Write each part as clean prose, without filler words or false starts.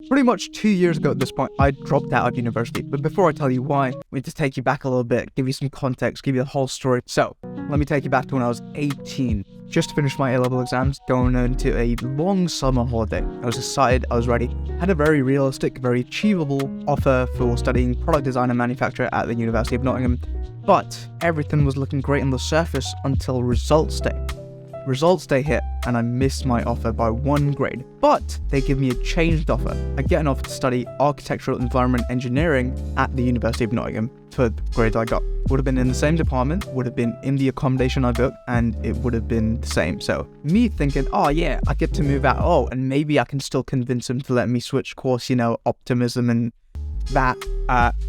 Pretty much 2 years ago at this point, I dropped out of university. But before I tell you why, I need to take you back a little bit, give you some context, give you the whole story. So, let me take you back to when I was 18. Just finished my A-level exams, going into a long summer holiday. I was excited, I was ready. Had a very realistic, very achievable offer for studying product design and manufacture at the University of Nottingham. But everything was looking great on the surface until results day. Results day hit and I missed my offer by 1 grade, but they give me a changed offer. I get an offer to study architectural environment engineering at the University of Nottingham for the grades I got. Would have been in the same department, would have been in the accommodation I booked, and it would have been the same. So me thinking, oh yeah, I get to move out, and maybe I can still convince him to let me switch course, optimism and that.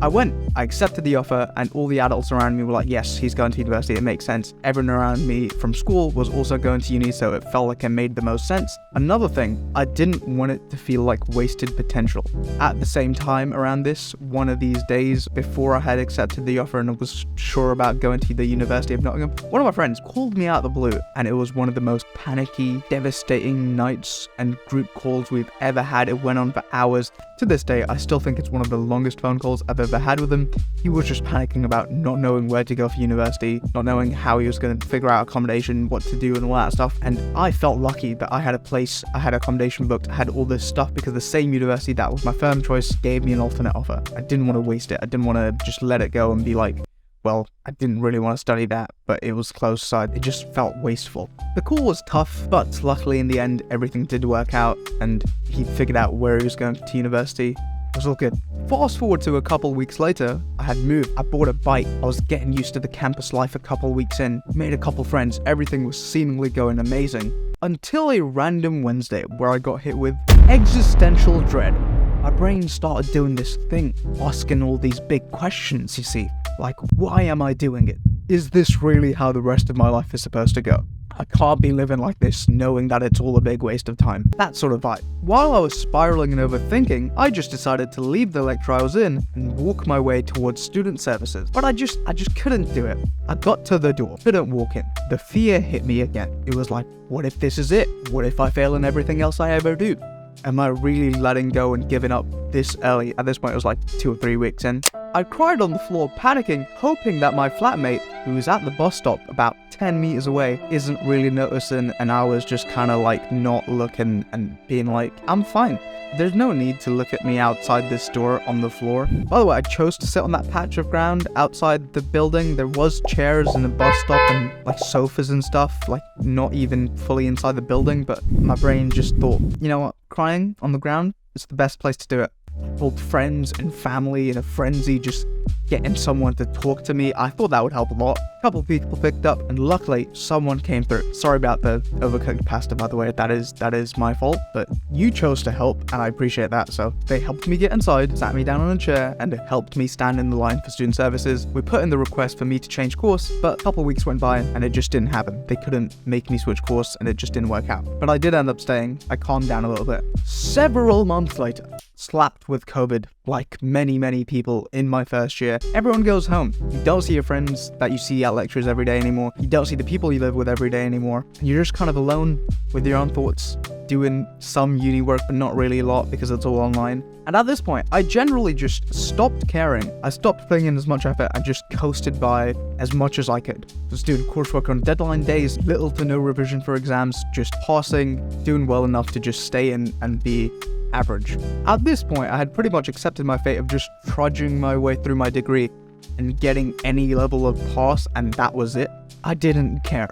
I went, I accepted the offer, and all the adults around me were like, yes, he's going to university, it makes sense. Everyone around me from school was also going to uni, so it felt like it made the most sense. Another thing, I didn't want it to feel like wasted potential. At the same time around this, one of these days before I had accepted the offer and was sure about going to the University of Nottingham, one of my friends called me out of the blue, and it was one of the most panicky, devastating nights and group calls we've ever had. It went on for hours. To this day, I still think it's one of the longest phone calls I've ever had with him. He was just panicking about not knowing where to go for university, not knowing how he was going to figure out accommodation, what to do and all that stuff. And I felt lucky that I had a place, I had accommodation booked, I had all this stuff because the same university that was my firm choice gave me an alternate offer. I didn't want to waste it. I didn't want to just let it go and be like, well, I didn't really want to study that, but it was close, so it just felt wasteful. The call was tough, but luckily in the end, everything did work out, and he figured out where he was going to university. It was all good. Fast forward to a couple weeks later, I had moved, I bought a bike, I was getting used to the campus life a couple weeks in, made a couple friends, everything was seemingly going amazing. Until a random Wednesday where I got hit with existential dread. My brain started doing this thing, asking all these big questions, you see. Like, why am I doing it? Is this really how the rest of my life is supposed to go? I can't be living like this knowing that it's all a big waste of time. That sort of vibe. While I was spiraling and overthinking, I just decided to leave the lecture I was in and walk my way towards student services. But I just couldn't do it. I got to the door, couldn't walk in. The fear hit me again. It was like, what if this is it? What if I fail in everything else I ever do? Am I really letting go and giving up this early? At this point, it was like 2 or 3 weeks in. I cried on the floor, panicking, hoping that my flatmate, who was at the bus stop about 10 meters away, isn't really noticing, and I was just kind of like not looking and being like, I'm fine. There's no need to look at me outside this door on the floor. By the way, I chose to sit on that patch of ground outside the building. There was chairs in the bus stop and like sofas and stuff, like not even fully inside the building, but my brain just thought, you know what, crying on the ground is the best place to do it. I told friends and family in a frenzy, just getting someone to talk to me. I thought that would help a lot. A couple of people picked up, and luckily someone came through. Sorry about the overcooked pasta, by the way. That is my fault, but you chose to help, and I appreciate that. So they helped me get inside, sat me down on a chair, and helped me stand in the line for student services. We put in the request for me to change course, but a couple of weeks went by, and it just didn't happen. They couldn't make me switch course, and it just didn't work out. But I did end up staying. I calmed down a little bit. Several months later, slapped with COVID, like many people in my first year. Everyone goes home. You don't see your friends that you see at lectures every day anymore. You don't see the people you live with every day anymore. And you're just kind of alone with your own thoughts, doing some uni work, but not really a lot because it's all online. And at this point, I generally just stopped caring. I stopped putting in as much effort and just coasted by as much as I could. Just doing coursework on deadline days, little to no revision for exams, just passing, doing well enough to just stay in and be average. At this point, I had pretty much accepted my fate of just trudging my way through my degree and getting any level of pass, and that was it. I didn't care.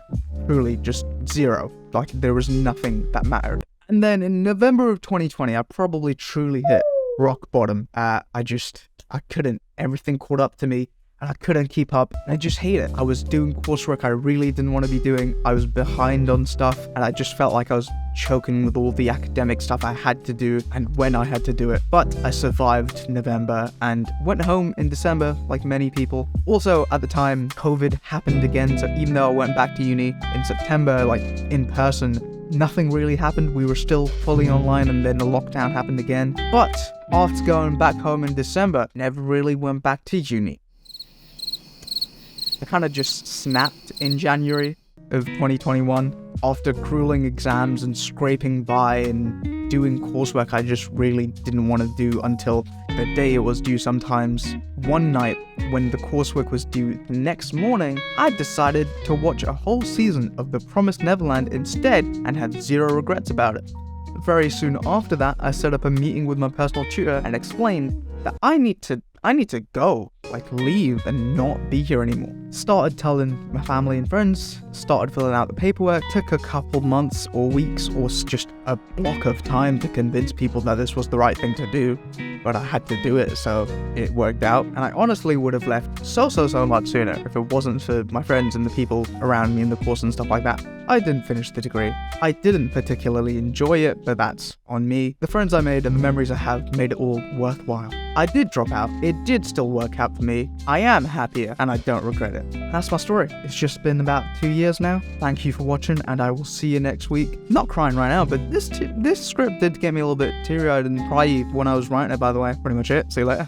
Truly, just zero. Like, there was nothing that mattered. And then in November of 2020, I probably truly hit rock bottom. I couldn't. Everything caught up to me, and I couldn't keep up, and I just hate it. I was doing coursework I really didn't want to be doing. I was behind on stuff, and I just felt like I was choking with all the academic stuff I had to do and when I had to do it. But I survived November and went home in December, like many people. Also, at the time, COVID happened again, so even though I went back to uni in September, like in person, nothing really happened. We were still fully online, and then the lockdown happened again. But after going back home in December, never really went back to uni. I kind of just snapped in January. of 2021. After grueling exams and scraping by and doing coursework I just really didn't want to do until the day it was due sometimes, one night when the coursework was due the next morning, I decided to watch a whole season of The Promised Neverland instead and had zero regrets about it. Very soon after that, I set up a meeting with my personal tutor and explained that I need to go, leave and not be here anymore. Started telling my family and friends, started filling out the paperwork, took a couple months or weeks or just a block of time to convince people that this was the right thing to do, but I had to do it, so it worked out. And I honestly would have left so much sooner if it wasn't for my friends and the people around me in the course and stuff like that. I didn't finish the degree. I didn't particularly enjoy it, but that's on me. The friends I made and the memories I have made it all worthwhile. I did drop out. It did still work out for me. I am happier and I don't regret it. That's my story. It's just been about 2 years now. Thank you for watching and I will see you next week. Not crying right now, but this script did get me a little bit teary-eyed and cryy when I was writing it, by the way. Pretty much it. See you later.